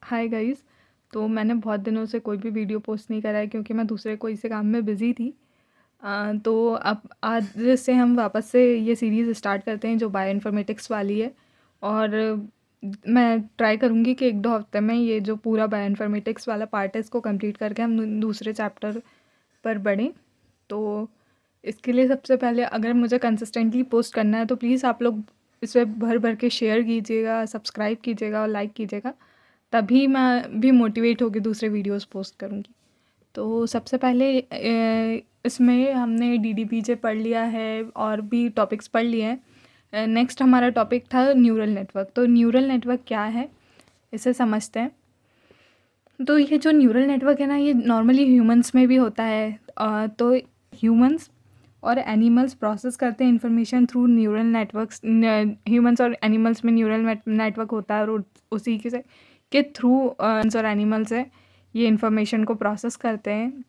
Hi guys. तो मैंने बहुत दिनों से कोई भी वीडियो पोस्ट नहीं करा है क्योंकि मैं दूसरे कोई से काम में बिज़ी थी। तो अब आज से हम वापस से ये सीरीज़ स्टार्ट करते हैं जो बायो इन्फॉर्मेटिक्स वाली है। और मैं ट्राई करूँगी कि 1-2 हफ्ते में ये जो पूरा बायो इन्फॉर्मेटिक्स वाला पार्ट है इसको कंप्लीट करके हम दूसरे चैप्टर पर बढ़ें। तो इसके लिए सबसे पहले अगर मुझे कंसिस्टेंटली पोस्ट करना है तो प्लीज़ आप लोग इसे भर भर के शेयर कीजिएगा, सब्सक्राइब कीजिएगा और लाइक कीजिएगा, तभी मैं भी मोटिवेट होकर दूसरे वीडियोस पोस्ट करूँगी। तो सबसे पहले इसमें हमने डीडीपीजे पढ़ लिया है और भी टॉपिक्स पढ़ लिए हैं। नेक्स्ट हमारा टॉपिक था न्यूरल नेटवर्क। तो न्यूरल नेटवर्क क्या है इसे समझते हैं। तो ये जो न्यूरल नेटवर्क है ना, ये नॉर्मली ह्यूमंस में भी होता है। तो ह्यूमंस और एनिमल्स प्रोसेस करते हैं information through neural networks. Humans और एनिमल्स में न्यूरल नेटवर्क होता है और उसी के थ्रू और एनिमल्स है ये इंफॉर्मेशन को प्रोसेस करते हैं।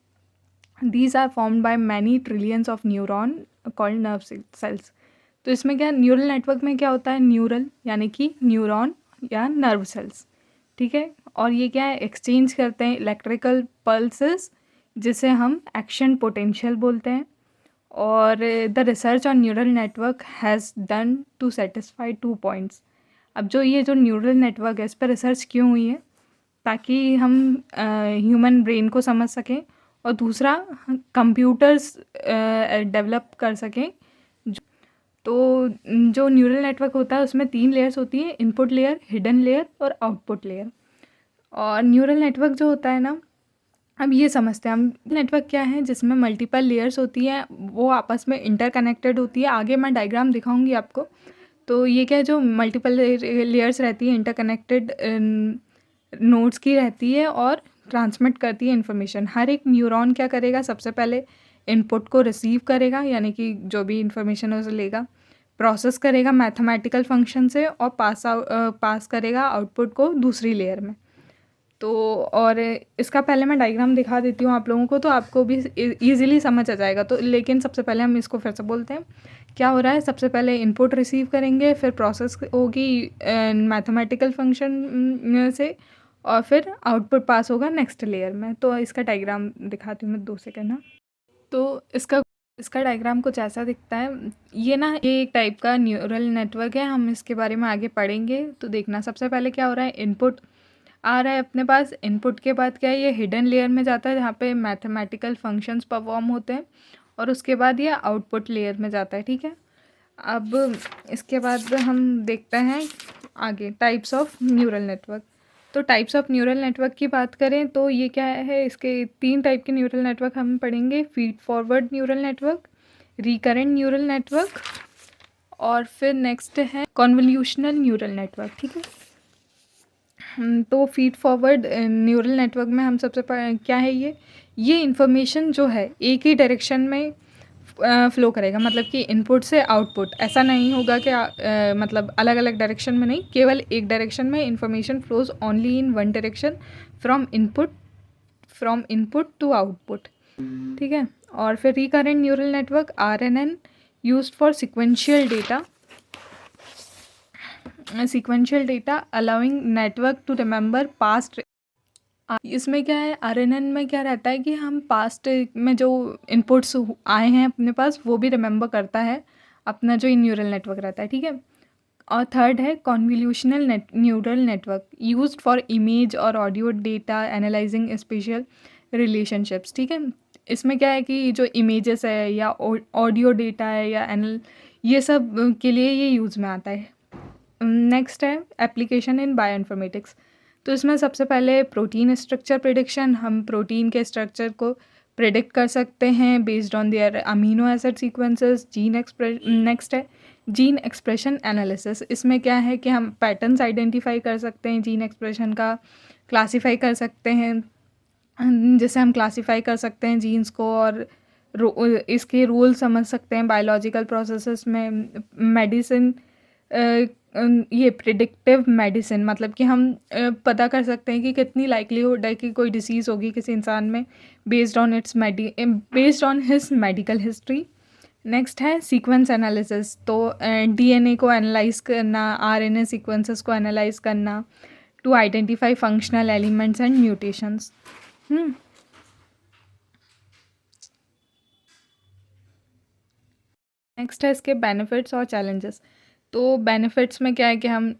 These are formed by many trillions of neuron called nerve cells. तो इसमें क्या, न्यूरल नेटवर्क में क्या होता है, न्यूरल यानी कि न्यूरॉन या नर्व सेल्स, ठीक है। और ये क्या है, एक्सचेंज करते हैं इलेक्ट्रिकल पल्सेस जिसे हम एक्शन पोटेंशियल बोलते हैं। और the research on neural network has done to satisfy 2 points. अब जो ये जो न्यूरल नेटवर्क है इस पर रिसर्च क्यों हुई है, ताकि हम ह्यूमन ब्रेन को समझ सकें और दूसरा कंप्यूटर्स डेवलप कर सकें। तो जो न्यूरल नेटवर्क होता है उसमें 3 लेयर्स होती हैं, इनपुट लेयर, हिडन लेयर और आउटपुट लेयर। और न्यूरल नेटवर्क जो होता है ना, अब ये समझते हैं हम नेटवर्क क्या है, जिसमें मल्टीपल लेयर्स होती हैं, वो आपस में इंटरकनेक्टेड होती है। आगे मैं डायग्राम दिखाऊंगी आपको। तो ये क्या है, जो मल्टीपल लेयर्स रहती है इंटरकनेक्टेड नोड्स की रहती है और ट्रांसमिट करती है इन्फॉर्मेशन। हर एक न्यूरॉन क्या करेगा, सबसे पहले इनपुट को रिसीव करेगा, यानी कि जो भी इन्फॉर्मेशन है उसे लेगा, प्रोसेस करेगा मैथमेटिकल फंक्शन से और पास करेगा आउटपुट को दूसरी लेयर में। तो और इसका पहले मैं डायग्राम दिखा देती हूँ आप लोगों को, तो आपको भी ईज़िली समझ आ जाएगा। तो लेकिन सबसे पहले हम इसको फिर से बोलते हैं क्या हो रहा है। सबसे पहले इनपुट रिसीव करेंगे, फिर प्रोसेस होगी मैथमेटिकल फंक्शन से, और फिर आउटपुट पास होगा नेक्स्ट लेयर में। तो इसका डायग्राम दिखाती हूँ मैं 2 सेकंड ना। तो इसका डायग्राम कुछ ऐसा दिखता है। ये ना, ये एक टाइप का न्यूरल नेटवर्क है, हम इसके बारे में आगे पढ़ेंगे। तो देखना, सबसे पहले क्या हो रहा है, इनपुट आ रहा है अपने पास। इनपुट के बाद क्या है, ये हिडन लेयर में जाता है जहाँ पे मैथमेटिकल फंक्शंस परफॉर्म होते हैं, और उसके बाद ये आउटपुट लेयर में जाता है, ठीक है। अब इसके बाद हम देखते हैं आगे टाइप्स ऑफ न्यूरल नेटवर्क। तो टाइप्स ऑफ न्यूरल नेटवर्क की बात करें तो ये क्या है, इसके 3 टाइप के न्यूरल नेटवर्क हम पढ़ेंगे। Feed forward neural network, recurrent neural network, और फिर नेक्स्ट है कॉन्वोल्यूशनल न्यूरल नेटवर्क, ठीक है। तो फीड फॉरवर्ड न्यूरल नेटवर्क में हम सबसे क्या है, ये इन्फॉर्मेशन जो है एक ही डायरेक्शन में फ़्लो करेगा। मतलब कि इनपुट से आउटपुट, ऐसा नहीं होगा कि मतलब अलग अलग डायरेक्शन में नहीं, केवल एक डायरेक्शन में information flows only in one direction from input to output, ठीक है। और फिर recurrent neural network, RNN, used for sequential data allowing network to remember past। इसमें क्या है, RNN में क्या रहता है कि हम पास्ट में जो इनपुट्स आए हैं अपने पास वो भी रिमेंबर करता है अपना जो न्यूरल नेटवर्क रहता है, ठीक है। और थर्ड है convolutional neural network, used for image और audio data analysing spatial relationships, ठीक है। इसमें क्या है कि जो इमेजेस है या ऑडियो डेटा है या ये सब के लिए ये यूज़ में आता है। नेक्स्ट है एप्लीकेशन इन बायोइन्फॉर्मेटिक्स। तो इसमें सबसे पहले प्रोटीन स्ट्रक्चर प्रिडिक्शन, हम प्रोटीन के स्ट्रक्चर को प्रिडिक्ट कर सकते हैं based on their amino acid sequences. Next है जीन एक्सप्रेशन एनालिसिस। इसमें क्या है कि हम पैटर्न्स आइडेंटिफाई कर सकते हैं, जीन एक्सप्रेशन का क्लासीफाई कर सकते हैं, जैसे हम क्लासीफाई कर सकते हैं जीन्स को, और इसके रोल समझ सकते हैं बायोलॉजिकल प्रोसेसेस में। मेडिसिन, ये प्रिडिक्टिव मेडिसिन, मतलब कि हम पता कर सकते हैं कि कितनी लाइक्लीहुड है कि कोई डिसीज़ होगी किसी इंसान में based on his medical history. Next है सीक्वेंस एनालिसिस। तो DNA को एनालाइज करना, RNA सीक्वेंसेस को एनालाइज करना, to identify functional elements and mutations. Next है इसके बेनिफिट्स और चैलेंजेस। तो बेनिफिट्स में क्या है कि हम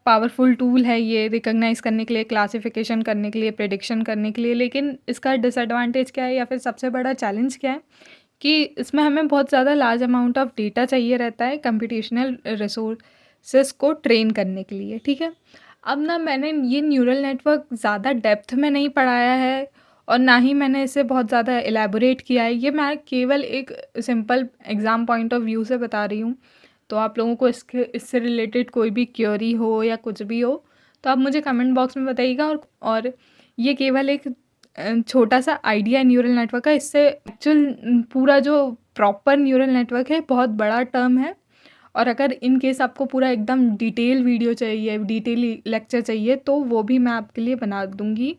पावरफुल टूल है ये रिकॉग्नाइज करने के लिए, क्लासिफिकेशन करने के लिए, प्रेडिक्शन करने के लिए, लेकिन इसका डिसएडवांटेज क्या है या फिर सबसे बड़ा चैलेंज क्या है कि इसमें हमें बहुत ज़्यादा लार्ज अमाउंट ऑफ डेटा चाहिए रहता है कंप्यूटेशनल रिसोर्सेस को ट्रेन करने के लिए, ठीक है। अब ना मैंने ये न्यूरल नेटवर्क ज़्यादा डेप्थ में नहीं पढ़ाया है और ना ही मैंने इसे बहुत ज़्यादा एलैबोरेट किया है, ये मैं केवल एक simple exam point of view से बता रही हूँ। तो आप लोगों को इससे रिलेटेड कोई भी क्वेरी हो या कुछ भी हो तो आप मुझे कमेंट बॉक्स में बताइएगा। और ये केवल एक छोटा सा आइडिया न्यूरल नेटवर्क का, इससे एक्चुअल पूरा जो प्रॉपर न्यूरल नेटवर्क है बहुत बड़ा टर्म है। और अगर इन केस आपको पूरा एकदम डिटेल वीडियो चाहिए, डिटेल लेक्चर चाहिए, तो वो भी मैं आपके लिए बना दूँगी।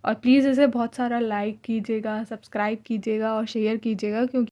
और प्लीज़ इसे बहुत सारा लाइक कीजिएगा, सब्सक्राइब कीजिएगा और शेयर कीजिएगा, क्योंकि